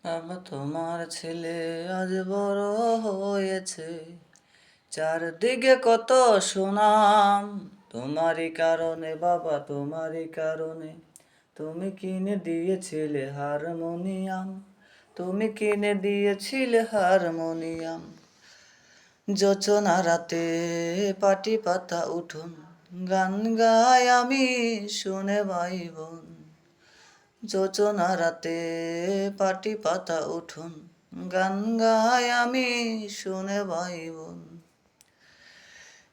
বাবা তোমার ছেলে আজ বড় হয়েছে, চারদিকে কত সুনাম। তোমারই কারণে বাবা, তোমারই কারণে। তুমি কিনে দিয়েছিলে হারমোনিয়াম, তুমি কিনে দিয়েছিলে হারমোনিয়াম। যোচনা রাতে পাটি পাতা উঠোন, গান গাই আমি শুনে ভাই বোন। যোচনা রাতে পাটি পাতা উঠোন, গান গাই আমি শুনে ভাই বোন।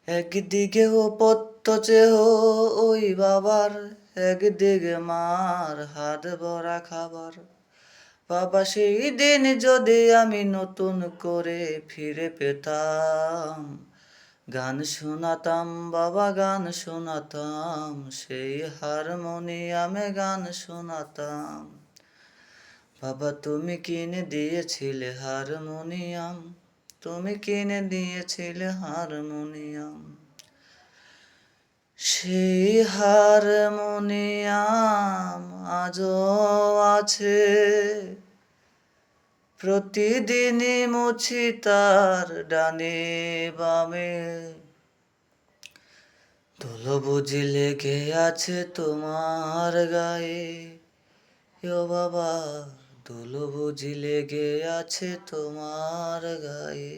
একদিকে ও পত্ত চেহ ওই বাবার, একদিকে মার হাত ভরা খাবার। বাবা সেই দিন যদি আমি নতুন করে ফিরে পেতাম, গান শোনাতাম বাবা, গান শোনাতাম, সেই হারমোনিয়ামে গান শোনাতাম। বাবা তুমি কিনে দিয়েছিলে হারমোনিয়াম, তুমি কিনে দিয়েছিলে হারমোনিয়াম। সেই হারমোনিয়াম আজও আছে, প্রতিদিনই মুছি তার ডানে বামে। ধুলো বুঝি লেগে আছে তোমার গায়ে, ও বাবা ধুলো বুঝি লেগে আছে তোমার গায়ে।